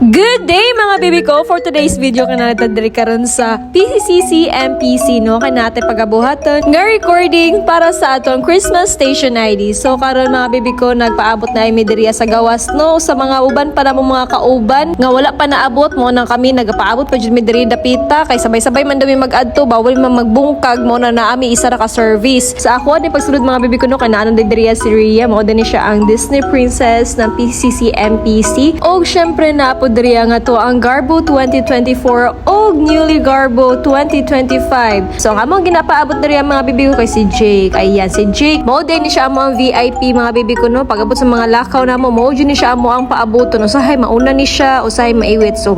Good day mga baby ko! For today's video ka na natadiri karon sa PCCC MPC no kay natin pagabuhaton nga recording para sa atong Christmas Station ID. So karon mga baby ko nagpaabot na imi diriya sa gawas no sa mga uban pa na mga kauban nga wala pa naabot mo nang kami nagapaabot pa jud mi diri dapita kay sabay-sabay man daw mi mag-adto bawal man magbungkag mo na naami isa ra ka service. Sa ako ni pagsulod mga baby ko no kay naano diriya si Rhea mo din siya ang Disney Princess ng PCCC MPC. Og syempre na diriya nga to ang Garbo 2024 o newly Garbo 2025. So ang among ginapaabot diriya mga bibi ko kay si Jake. Ayan si Jake. Mao din ni siya amo ang VIP mga bibi ko no. Pag-abot sa mga lakaw na mo din ni siya amo ang paaboton. Usahay mauna ni siya, usahay maiwit. So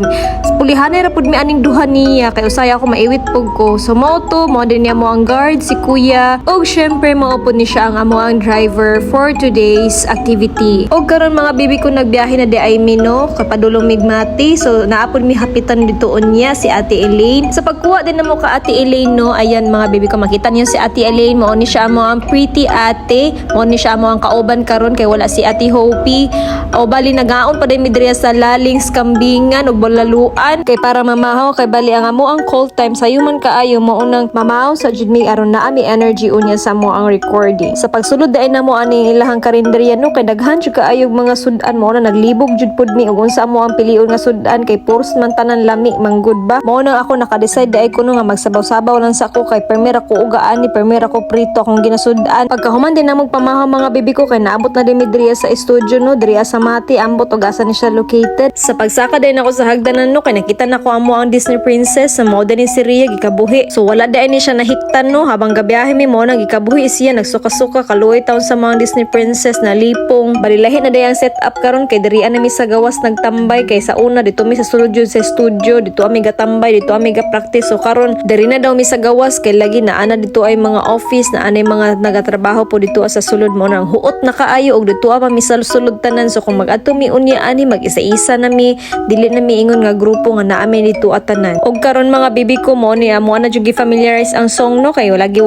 pulihanay ra pud mi aning duha niya kay usay ako maiwit pug ko. So mao din niya mo ang guard si Kuya. Og syempre mao pud ni siya ang amo ang driver for today's activity. Og karon mga bibi ko nagbiyahe na di ay mino kapadulong migmati. So naapod mi hapitan ditoon niya si Ate Elaine. Sa pagkuha din namo ka Ate Elaine no, ayan mga baby ko makita niyo si Ate Elaine mao ni siya mo ang pretty ate, mao ni siya mo ang kauban karon kay wala si Ate Hopi. O bali nagaon pa din mi diriya sa lalings kambingan ug balaluan kay para mamahaw kay bali ang amo ang call time sayo man kaayo mao nang mamahaw sa jud mi aron naa mi energy unya sa mo ang recording. Sa pagsulod dai namo ani ilahang karinderya no kay daghan jud kaayo mga sudan mao na naglibog jud pud mi ug unsa mo ang piliun nga sudan kay puros man tanan lami manggod ba. Mao nang ako naka-decide dai kuno nga magsabaw-sabaw lang sa ako kay permira ko ugaan ni permira ko prito akong ginasudan. Pagkahuman din na magpamahaw mga bibi ko kay naabot na din mi diriya sa studio no diriya sa Mati ambot og asa ni siya located. Sa pagsaka din ako sa hagdanan no kay nakita na ko amo ang Disney Princess sa mao din si Rhea gikabuhi. So wala dai ni siya nahiktan no habang gabiyahe mi mo nang gikabuhi siya nagsuka-suka kaluoy taon sa mga Disney Princess na lipong. Balilahi na day ang setup karon kay diriya na mi sa gawas nagtambay kay sa una dito mi sa sulod jud sa studio dito ami gatambay dito ami ga-practice. So karon diri na daw mi sa gawas kay lagi na ana dito ay mga office na anay mga nagatrabaho po dito sa sulod mo nang huot na kaayo og dito pa mi sa sulod tanan. So kung mag-adto mi unya ani mag-isa-isa na mi dili na mi ingon nga grupo nga naa mi dito at tanan. Og karon mga bibi ko mo ni amo na jud gi-familiarize ang song no kay lagi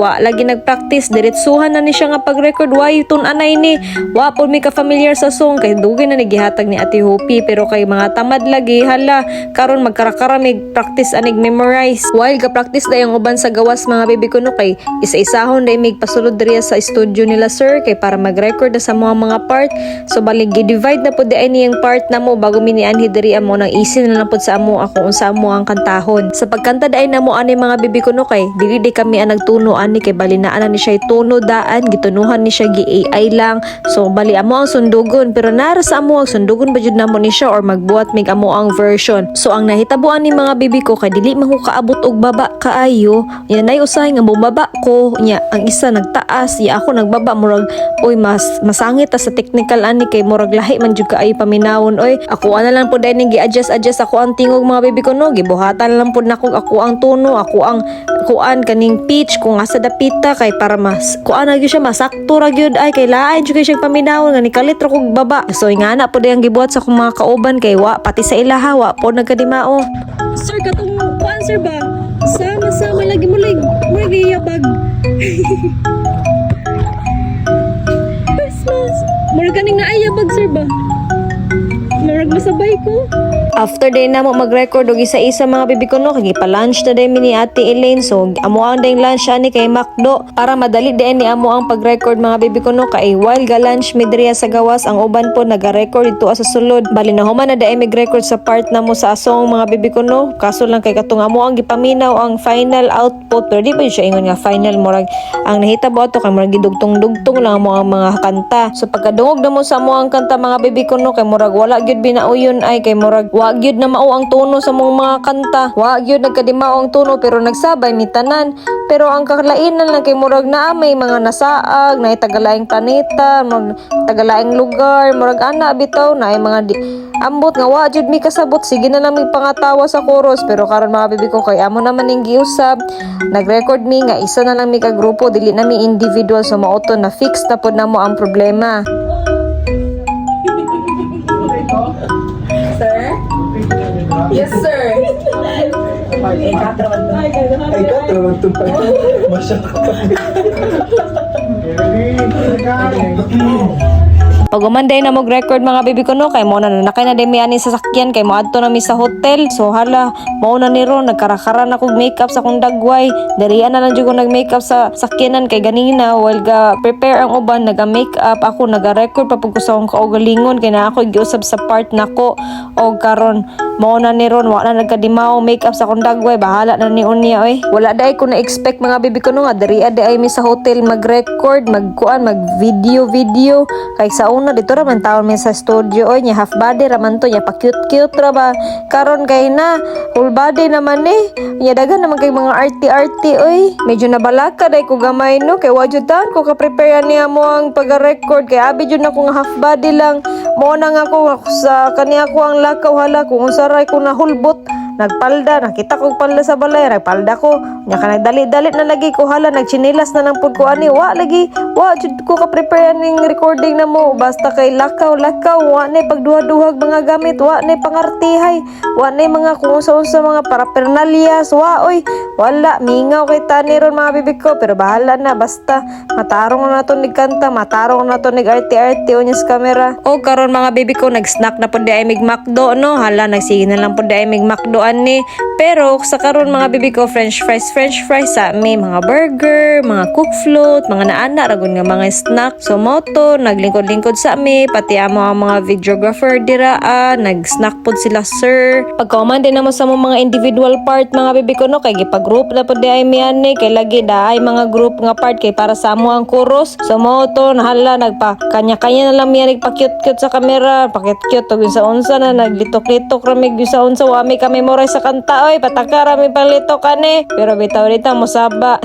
nag-practice diretsuhan na ni siya nga pag-record way tun anay ni wa po mi ka familiar sa song kay dugay na gihatag ni Ate Hopi pero kay mga tamad lagi hala karon magkarakara mig practice anig memorize while ga practice day ang uban sa gawas mga bibi ko no kay isa-isahon day mig pasulod diriya sa studio nila sir kay para mag-record na sa mga part. So bali gi-divide na pud di ay niyang part na mo bago minianhi diri amo nang easy na lang pud sa amo ako unsa amo ang kantahon. Sa pagkanta day na mo ani mga bibi ko no kay dili di kami ang nagtuno ani kay bali naa na ni siya tuno daan gitunuhan ni siya gi-AI lang. So bali amo ang sundugon pero nara sa amo ang sundugon ba jud namo ni siya or magbuhat mig amo ang version. So ang nahitabuan ni mga bibi ko kay dili man ko kaabot og baba kaayo yan ay usahay nga bumaba ko nya ang isa nagtaas ya ako nagbaba murag oy masangit ta sa technical ani kay murag lahi man jud kaayo paminawon oy ako ana lang pud ni gi-adjust ako ang tingog mga bibi ko no gibuhatan lang pud nako ako ang tono ako ang kuan kaning pitch kung asa dapita kay para mas kuan na gyud siya masakto ra gyud ay kay lain jud kay siya paminawon nga ni kalit ra kog baba. So nga na pud ang gibuhat sa akong mga kauban kay wa pati sa ilaha wa po nagkadimao. Sir katong kuan sir ba sama lagi mo giyabag. Christmas murag kaning naayabag sir ba murag masabay ko. After day na mo mag-record og isa-isa mga bibi ko no kay pa-lunch na day mi ni Ate Elaine. So amo ang day lunch ani kay Macdo para madali day ni amo ang pag-record mga bibi ko no kay while ga lunch mi diriya sa gawas ang uban po naga-record dito sa sulod. Bali na human na day mig-record sa part na mo sa song mga bibi ko no kaso lang kay katong amo ang gipaminaw ang final output pero di ba siya ingon nga final murag ang nahitabo ato kay murag gidugtong-dugtong lang mo ang mga kanta. So pagkadungog na mo sa mo ang kanta mga bibi ko no kay murag wala gyud binauyon ay kay murag wa gyud na mao ang tono sa mga kanta wa gyud nagkadimao ang tono pero nagsabay mi tanan pero ang kaklainan lang kay murag naa may mga nasaag na tagalaing planeta tagalaing lugar murag ana bitaw na ay mga ambot nga wa jud mi kasabot sige na lang mi pangatawa sa chorus pero karon mga bibi ko kay amo naman ning giusab nag-record mi nga isa na lang mi ka grupo dili na mi individual so mao to na fix na pud namo ang problema. Sir? Yes, sir. Ay, katrawan to pa. Masya ka. Pag umanday na mo record mga baby ko no, kay mo na nakay na demi ani sa sakyan, kay mo adto na mi sa hotel. So hala, mao na ni ron nagkarakara na kog makeup sa kong dagway. Dirian na lang jud ko nag-makeup sa sakyanan kay ganina while ga prepare ang uban naga-makeup ako naga-record pa pud ko sa akong kaugalingon kay na ako giusab sa part nako. O karon mao na ni ron wa na nagkadimaw makeup sa akong dagway, bahala na ni unya oy. Wala day ko na expect mga baby ko no nga diri ay mi sa hotel mag-record, magkuan, mag-video kay sa una dito ra man taon mi sa studio oy nya half body ra man to nya pa cute ra ba. Karon kay na full body naman nya daghan naman kay mga arty oy. Medyo nabalaka day ko gamay no kay wa jud taon ko ka prepare niya mo ang pag-record kay abi jud na ko nga half body lang. Mo na nga ko sa kaniya ko ang lakaw hala kung usaray ko na hulbot nagpalda, nakita ko palda sa balay, nagpalda ko, nya ka nagdali-dalit na lagi ko hala, nagchinilas na lang pud ko ani, wa jud ko ka prepare ning recording na mo, basta kay lakaw, wa na pagduha-duhag mga gamit, wa na pangartihay, wa na mga kung unsa mga parapernalyas, wala, mingaw kay tani ron mga bibig ko, pero bahala na, basta matarong na nato nigkanta, matarong na nato nig-arte-arte unya sa camera. O karon mga bibig ko, nag-snack na pud di ay mig McDo no, hala, nagsige na lang pud di ay mig McDo ani. Pero sa karon mga bibi ko french fries sa may mga burger, mga cook float, mga naana ragon nga mga snack. So moto naglingkod-lingkod sa mi pati amo ang mga videographer dira nag-snack pod sila sir. Pagkauman din namo sa mga individual part mga bibi ko no kay gipag-group na pod di ay mi ani kay lagi daay mga group nga part kay para sa amo ang chorus. So moto nahala nagpa kanya-kanya na lang mi nagpa-cute sa camera, pakit-cute og sa unsa na naglitok-litok ra mi sa unsa wa mi kami moray sa kanta oy patakara mi palito kani pero bitaw dita mosaba.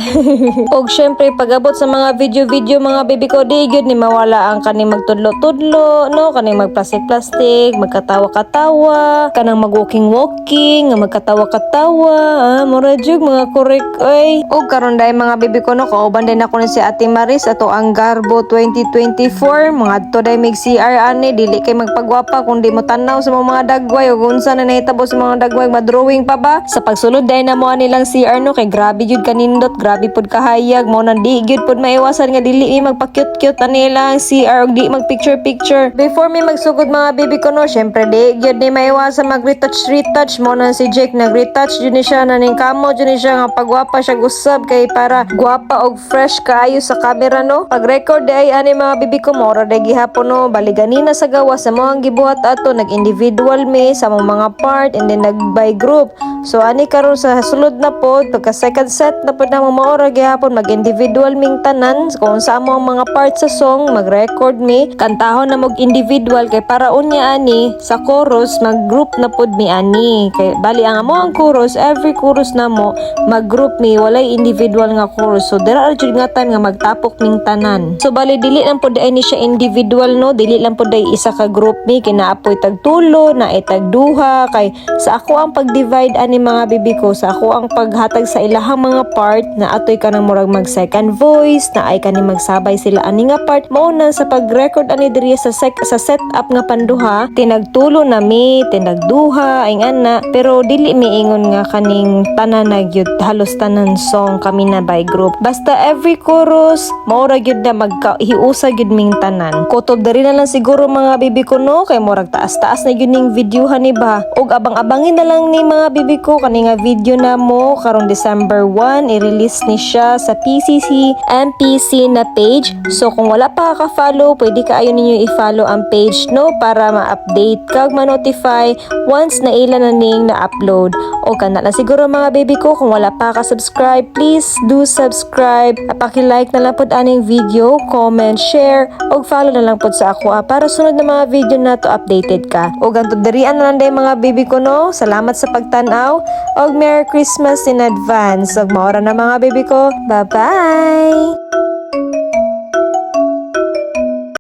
Og syempre pagabot sa mga video mga baby ko di gyud ni mawala ang kani magtudlo-tudlo no kani magplastic magkatawa-katawa kanang mag-walking nga magkatawa-katawa mura jud mga correct oy. Og karon dai mga baby ko no kauban din ako ni si Ate Maris ato ang Garbo 2024 mga adto dai mig CR ani dili kay magpagwapa kundi mo tanaw sa mga dagway ug unsa na nahitabo sa mga dagway madrawing pa ba sa pagsulod dai na mo nilang CR no kay grabe jud kanindot, grabe pud kahayag mo nang di gyud pud maiwasan nga dili magpa-cute ani lang CR og di mag picture. Before mi magsugod mga baby ko no syempre di gyud ni maiwasan mag-retouch mo nang si Jake nag-retouch jud ni siya naning kamo jud ni siya nga pagwapa siya gusab kay para gwapa og fresh kaayo sa camera no. Pag-record ay ani mga baby ko mo ra dai gihapon no bali ganina sa gawas sa mga gibuhat ato nag-individual mi sa mga part and then nag-by group. So ani karon sa sulod na pod pagka second set na pod na maora gihapon mag-individual ming tanan kung sa mo ang mga parts sa song mag-record mi kantahon na mag individual kay para unya ani sa chorus mag-group na pod mi ani kay bali ang amo ang chorus every chorus na mo mag-group mi walay individual nga chorus. So dira jud nga time nga magtapok ming tanan. So bali dili lang pod ay ni siya individual no, dili lang pod ay isa ka group mi kinaapoy tagtulo na tagduha kay sa ako ang pag-divide ani mga bibi ko sa ako ang paghatag sa ilahang mga part na atoy kanang murag mag second voice na ay kani magsabay sila ani nga part mao na sa pag-record ani diri sa setup nga panduha tinagtulo na mi tinagduha ay ana pero dili mi ingon nga kaning tanan na gyud halos tanan song kami na by group basta every chorus mao ra gyud na magkahiusa gyud ming tanan kutob diri na lang siguro mga bibi ko no kay murag taas-taas na gyud ning videohan ni ba og abang-abangin na lang ni mga bibi ko kani nga video na mo karong December 1 i-release ni siya sa PCC MPC na page. So kung wala pa ka-follow pwede kaayo ninyo i-follow ang page no para ma-update kag ma-notify once na ilan na ning na-upload. O kana lang siguro mga baby ko kung wala pa ka-subscribe please do subscribe paki-like na lang pod aning video, comment, share og follow na lang pod sa ako para sunod na mga video na to updated ka. O ganto dirian na lang day mga baby ko no. Salamat sa pagtan-aw og Merry Christmas in advance. Og maora na mga baby ko. Bye-bye!